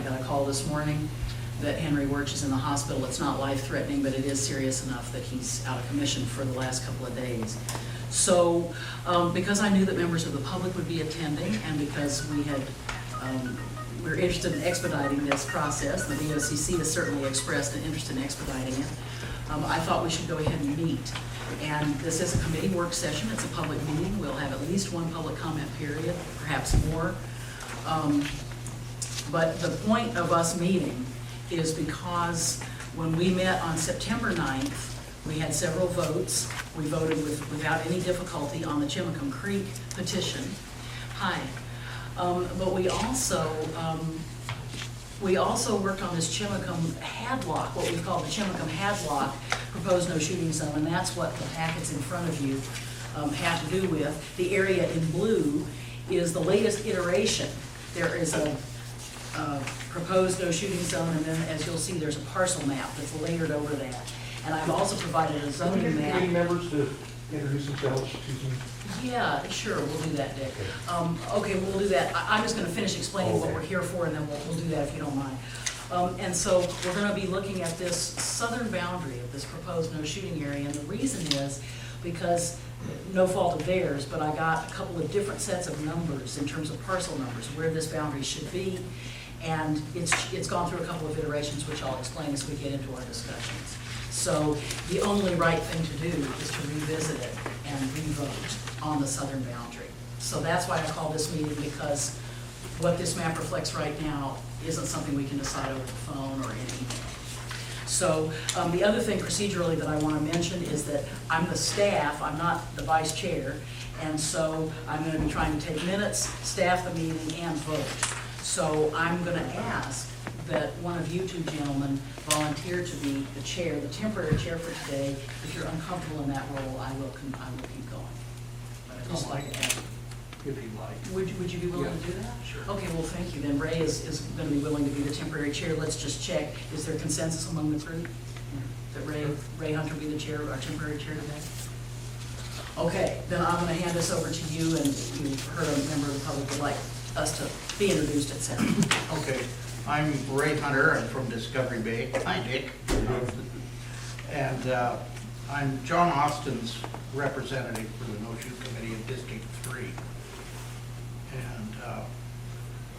got a call this morning that Henry Wirch is in the hospital. It's not life-threatening, but it is serious enough that he's out of commission for the last couple of days. So because I knew that members of the public would be attending, and because we're interested in expediting this process, the VOCC has certainly expressed an interest in expediting it, I thought we should go ahead and meet. And this is a committee work session. It's a public meeting. We'll have at least one public comment period, perhaps more. But the point of us meeting is because when we met on September 9th, we had several votes. We voted without any difficulty on the Chimacum Creek petition. Hi. But we also worked on this Chimacum Hadlock, what we call the Chimacum Hadlock proposed no shooting zone, and that's what the packets in front of you have to do with. The area in blue is the latest iteration. There is a proposed no shooting zone, and then as you'll see, there's a parcel map that's layered over that. And I've also provided a zoning map. Any members to introduce themselves to me? Yeah, sure, we'll do that, Dick. Okay, we'll do that. I'm just gonna finish explaining what we're here for, and then we'll do that if you don't mind. And so we're gonna be looking at this southern boundary of this proposed no shooting area, and the reason is because, no fault of theirs, but I got a couple of different sets of numbers in terms of parcel numbers, where this boundary should be, and it's gone through a couple of iterations, which I'll explain as we get into our discussions. So the only right thing to do is to revisit it and re-vote on the southern boundary. So that's why I call this meeting, because what this map reflects right now isn't something we can decide over the phone or in email. So the other thing procedurally that I want to mention is that I'm the staff, I'm not the vice chair, and so I'm going to be trying to take minutes, staff the meeting, and vote. So I'm going to ask that one of you two gentlemen volunteer to be the chair, the temporary chair for today. If you're uncomfortable in that role, I will keep going. But I'd just like to add. If you'd like. Would you be willing to do that? Sure. Okay, well, thank you. Then Ray is going to be willing to be the temporary chair. Let's just check. Is there consensus among the group that Ray Hunter be the chair, our temporary chair today? Okay, then I'm going to hand this over to you, and you've heard a member of the public would like us to be introduced, et cetera. Okay, I'm Ray Hunter. I'm from Discovery Bay. Hi, Dick. And I'm John Austin's representative for the No Shoot Committee in District 3. And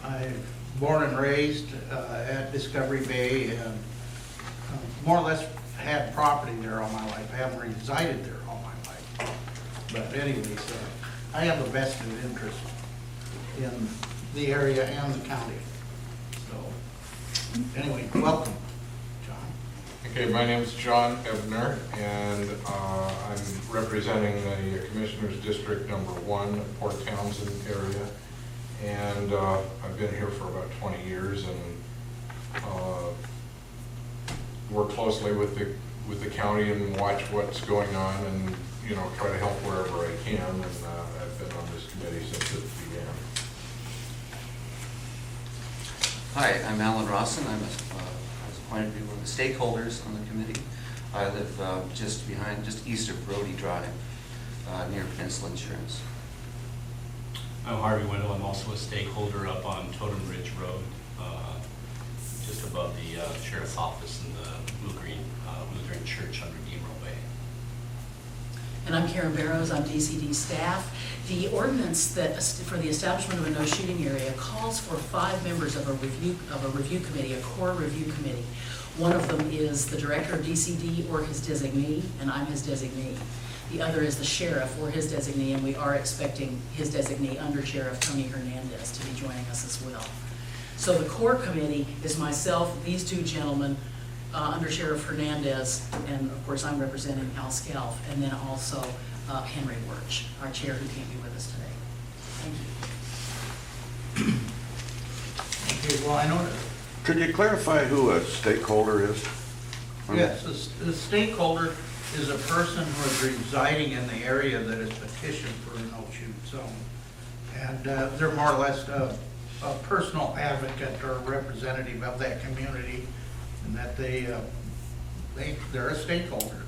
I'm born and raised at Discovery Bay, and more or less had property there all my life. I haven't resided there all my life. But anyways, I have a vested interest in the area and the county. So anyway, welcome, John. Okay, my name is John Ebner, and I'm representing the Commissioners District Number 1, Port Townsend area. And I've been here for about 20 years, and work closely with the county and watch what's going on, and try to help wherever I can. And I've been on this committee since it began. Hi, I'm Alan Rawson. I was appointed to be one of the stakeholders on the committee. I live just east of Brody Drive, near Peninsula Insurance. I'm Harvey Wendell. I'm also a stakeholder up on Totem Ridge Road, just above the sheriff's office and the Blue Green Lutheran Church under Demo Bay. And I'm Karen Barrows. I'm DCD staff. The ordinance that for the establishment of a no shooting area calls for 5 members of a review committee, a core review committee. One of them is the director of DCD or his designee, and I'm his designee. The other is the sheriff or his designee, and we are expecting his designee, Under Sheriff Tony Hernandez, to be joining us as well. So the core committee is myself, these two gentlemen, Under Sheriff Hernandez, and of course I'm representing Al Scalf, and then also Henry Wirch, our chair, who can't be with us today. Thank you. Okay, well, I know. Could you clarify who a stakeholder is? Yes, the stakeholder is a person who is residing in the area that is petitioned for a no-shoot zone. And they're more or less a personal advocate or representative of that community, and that they're a stakeholder.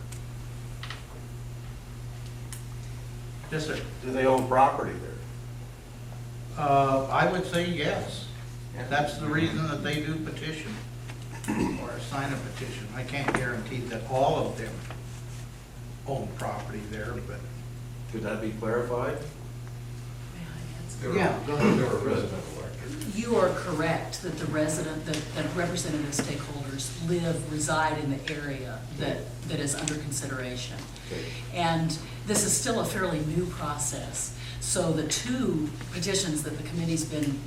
Yes, sir. Do they own property there? I would say yes. Yeah. That's the reason that they do petition or sign a petition. I can't guarantee that all of them own property there, but. Could that be clarified? Yeah, go ahead. They're a resident elected. You are correct that the resident, that representative stakeholders reside in the area that is under consideration. And this is still a fairly new process. So the two petitions that the committee's been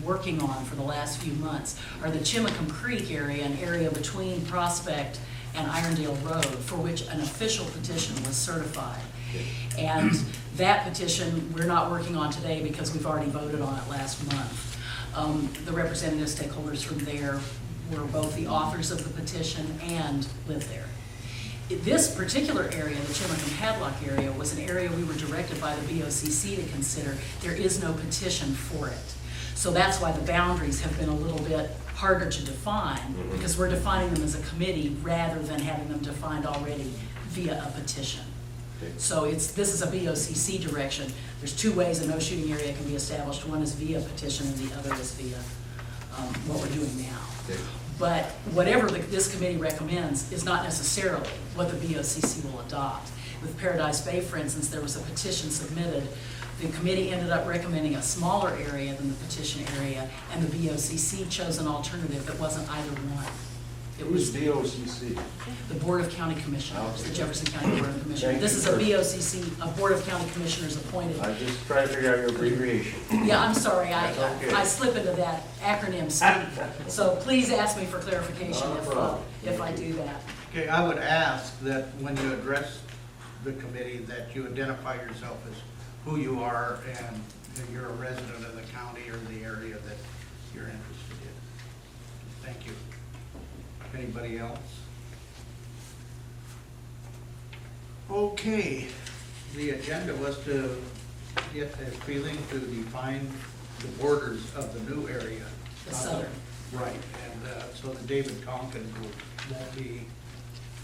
working on for the last few months are the Chimacum Creek area, an area between Prospect and Irondale Road, for which an official petition was certified. And that petition, we're not working on today because we've already voted on it last month. The representative stakeholders from there were both the authors of the petition and live there. This particular area, the Chimacum Hadlock area, was an area we were directed by the BOCC to consider. There is no petition for it. So that's why the boundaries have been a little bit harder to define, because we're defining them as a committee rather than having them defined already via a petition. So this is a BOCC direction. There's two ways a no shooting area can be established. One is via petition and the other is via what we're doing now. But whatever this committee recommends is not necessarily what the BOCC will adopt. With Paradise Bay, for instance, there was a petition submitted. The committee ended up recommending a smaller area than the petition area, and the BOCC chose an alternative that wasn't either one. It was BOCC? the Board of County Commissioners, the Jefferson County Board of Commissioners. Thank This you is a for- BOCC, a Board of County Commissioners appointed. I'm just trying to figure out your abbreviation. Yeah, I'm sorry, That's okay. I slip into that acronym speak. So please ask me for clarification Not a if problem. I do that. Okay, I would ask that when you address the committee, that you identify yourself as who you are and that you're a resident of the county or the area that you're interested in. Thank you. Anybody else? Okay, the agenda was to get a feeling to define the borders of the new area. The southern. Right, and so the David Tompkins won't be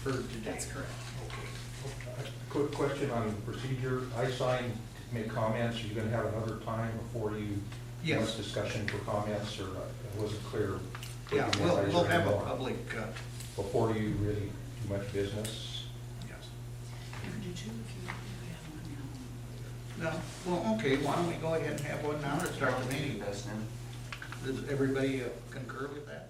heard today. That's correct. Okay. Quick question on procedure. I signed to make comments. Are you gonna have another time before you? Yes. want Discussion for comments, or was it clear? Yeah, we'll have a public, Before you really do much business? yes. No, well, okay, why don't we go ahead and have one now to start the meeting? Best now. Does everybody concur with that?